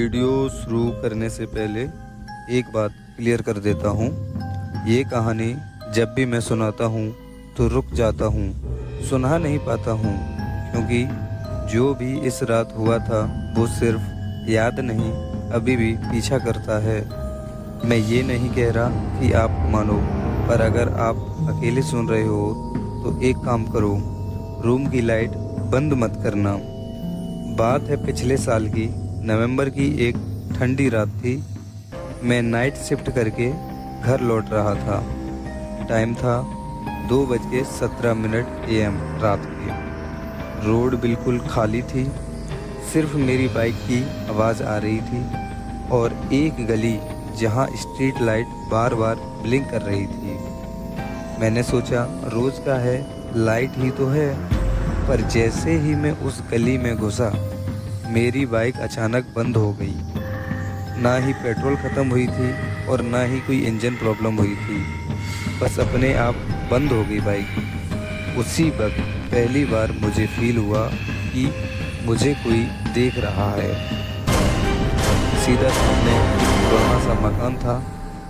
Video शुरू करने से पहले एक बात क्लियर कर देता हूँ। ये कहानी जब भी मैं सुनाता हूँ तो रुक जाता हूँ, सुना नहीं पाता हूँ, क्योंकि जो भी इस रात हुआ था वो सिर्फ याद नहीं, अभी भी पीछा करता है। मैं ये नहीं कह रहा कि आप मानो, पर अगर आप अकेले सुन रहे हो तो एक काम करो, रूम की लाइट बंद मत करना। बात है पिछले साल की, नवंबर की एक ठंडी रात थी। मैं नाइट शिफ्ट करके घर लौट रहा था। टाइम था 2:17 AM रात की। रोड बिल्कुल खाली थी, सिर्फ मेरी बाइक की आवाज़ आ रही थी और एक गली जहां स्ट्रीट लाइट बार बार ब्लिंक कर रही थी। मैंने सोचा रोज़ का है, लाइट ही तो है। पर जैसे ही मैं उस गली में घुसा, मेरी बाइक अचानक बंद हो गई। ना ही पेट्रोल ख़त्म हुई थी और ना ही कोई इंजन प्रॉब्लम हुई थी, बस अपने आप बंद हो गई बाइक। उसी वक्त पहली बार मुझे फील हुआ कि मुझे कोई देख रहा है। सीधा सामने एक पुराना सा मकान था,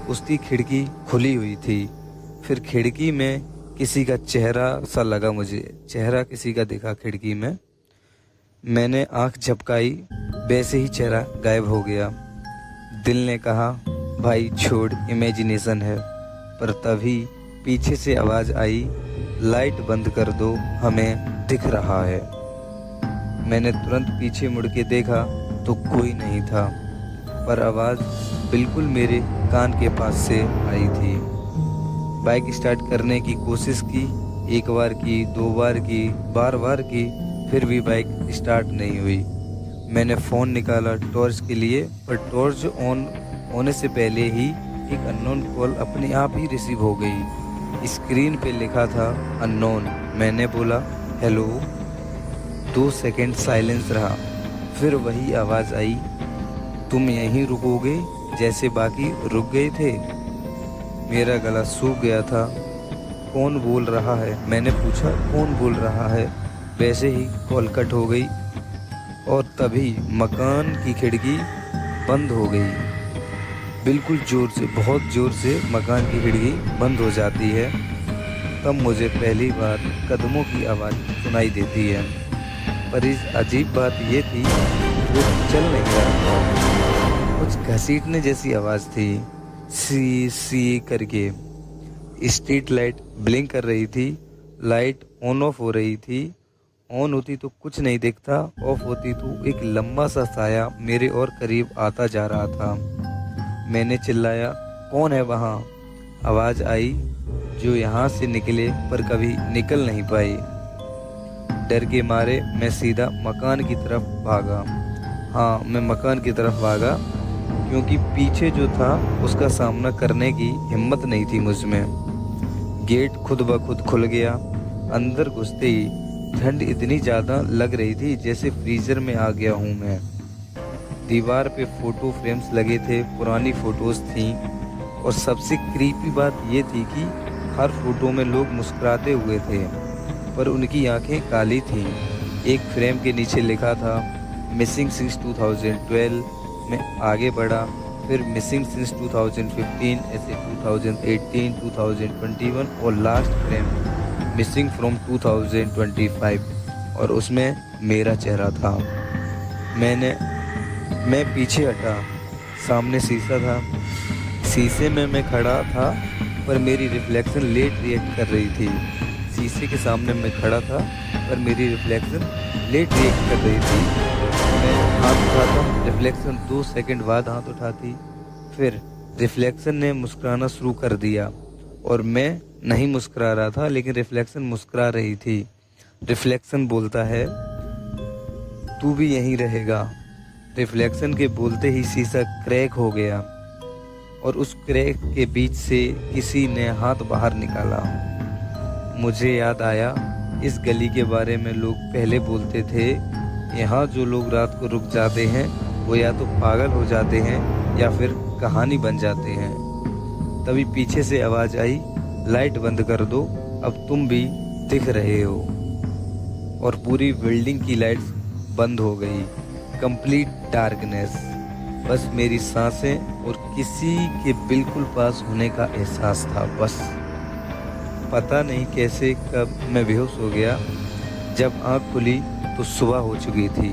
उसकी खिड़की खुली हुई थी। फिर खिड़की में किसी का चेहरा सा लगा, मुझे चेहरा किसी का दिखा खिड़की में। मैंने आंख झपकाई, वैसे ही चेहरा गायब हो गया। दिल ने कहा भाई छोड़, इमेजिनेशन है। पर तभी पीछे से आवाज़ आई, लाइट बंद कर दो, हमें दिख रहा है। मैंने तुरंत पीछे मुड़ के देखा तो कोई नहीं था, पर आवाज़ बिल्कुल मेरे कान के पास से आई थी। बाइक स्टार्ट करने की कोशिश की, एक बार की, दो बार की, बार बार की, फिर भी बाइक स्टार्ट नहीं हुई। मैंने फ़ोन निकाला टॉर्च के लिए, पर टॉर्च ऑन होने से पहले ही एक अननोन कॉल अपने आप ही रिसीव हो गई। स्क्रीन पे लिखा था अननोन। मैंने बोला हेलो। 2 सेकंड साइलेंस रहा, फिर वही आवाज़ आई, तुम यहीं रुकोगे जैसे बाकी रुक गए थे। मेरा गला सूख गया था। कौन बोल रहा है? मैंने पूछा कौन बोल रहा है। वैसे ही कॉल कट हो गई और तभी मकान की खिड़की बंद हो गई। बिल्कुल ज़ोर से, बहुत ज़ोर से मकान की खिड़की बंद हो जाती है। तब मुझे पहली बार कदमों की आवाज़ सुनाई देती है। पर इस अजीब बात ये थी, वो चल नहीं रहा था, कुछ घसीटने जैसी आवाज़ थी, सी सी करके। स्ट्रीट लाइट ब्लिंक कर रही थी, लाइट ऑन ऑफ हो रही थी। ऑन होती तो कुछ नहीं दिखता, ऑफ होती तो एक लंबा सा साया मेरे और करीब आता जा रहा था। मैंने चिल्लाया कौन है वहाँ? आवाज़ आई जो यहाँ से निकले पर कभी निकल नहीं पाई। डर के मारे मैं सीधा मकान की तरफ भागा। हाँ, मैं मकान की तरफ भागा, क्योंकि पीछे जो था उसका सामना करने की हिम्मत नहीं थी मुझ में। गेट खुद ब खुद खुल गया। अंदर घुसते ही ठंड इतनी ज़्यादा लग रही थी जैसे फ्रीजर में आ गया हूँ मैं। दीवार पे फ़ोटो फ्रेम्स लगे थे, पुरानी फ़ोटोज़ थीं, और सबसे क्रीपी बात ये थी कि हर फोटो में लोग मुस्कुराते हुए थे, पर उनकी आंखें काली थीं। एक फ्रेम के नीचे लिखा था मिसिंग सिंस 2012। मैं आगे बढ़ा, फिर मिसिंग सिंस 2015, ऐसे 2018, 2021 और लास्ट फ्रेम मिसिंग फ्रॉम 2025, और उसमें मेरा चेहरा था। मैं पीछे हटा, सामने शीशा था। शीशे में मैं खड़ा था, पर मेरी रिफ्लेक्शन लेट रिएक्ट कर रही थी। शीशे के सामने मैं खड़ा था, पर मेरी रिफ्लेक्शन लेट रिएक्ट कर रही थी। मैं हाथ उठाता, रिफ्लेक्शन 2 सेकंड बाद हाथ उठाती, फिर रिफ्लेक्शन ने मुस्कुराना शुरू कर दिया, और मैं नहीं मुस्कुरा रहा था, लेकिन रिफ्लेक्शन मुस्कुरा रही थी। रिफ्लेक्शन बोलता है तू भी यहीं रहेगा। रिफ्लेक्शन के बोलते ही शीशा क्रैक हो गया, और उस क्रैक के बीच से किसी ने हाथ बाहर निकाला। मुझे याद आया, इस गली के बारे में लोग पहले बोलते थे, यहाँ जो लोग रात को रुक जाते हैं वो या तो पागल हो जाते हैं या फिर कहानी बन जाते हैं। तभी पीछे से आवाज़ आई, लाइट बंद कर दो, अब तुम भी दिख रहे हो। और पूरी बिल्डिंग की लाइट्स बंद हो गई। Complete darkness. बस मेरी सांसें और किसी के बिल्कुल पास होने का एहसास था बस। पता नहीं कैसे कब मैं बेहोश हो गया। जब आँख खुली तो सुबह हो चुकी थी।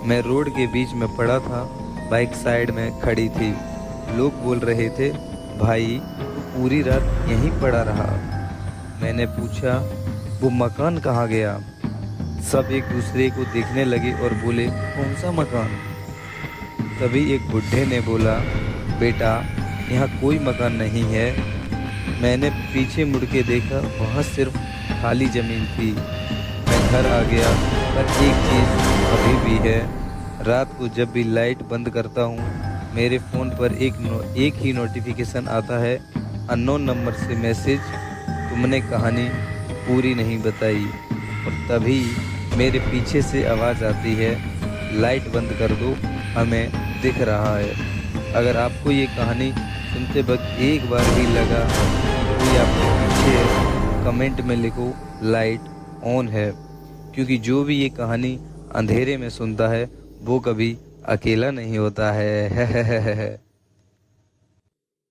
मैं रोड के बीच में पड़ा था, बाइक साइड में खड़ी थी। लोग बोल रहे थे, भाई तू पूरी रात यहीं पड़ा रहा। मैंने पूछा, वो मकान कहाँ गया? सब एक दूसरे को देखने लगे और बोले, कौन सा मकान? तभी एक बुढ़े ने बोला, बेटा यहाँ कोई मकान नहीं है। मैंने पीछे मुड़ के देखा, वहाँ सिर्फ खाली ज़मीन थी। मैं घर आ गया, पर एक चीज़ अभी भी है। रात को जब भी लाइट बंद करता हूँ, मेरे फ़ोन पर एक ही नोटिफिकेशन आता है, अननोन नंबर से मैसेज, तुमने कहानी पूरी नहीं बताई। और तभी मेरे पीछे से आवाज़ आती है, लाइट बंद कर दो, हमें दिख रहा है। अगर आपको ये कहानी सुनते वक्त एक बार भी लगा कि कोई आपके पीछे है, कमेंट में लिखो लाइट ऑन है। क्योंकि जो भी ये कहानी अंधेरे में सुनता है वो कभी अकेला नहीं होता है।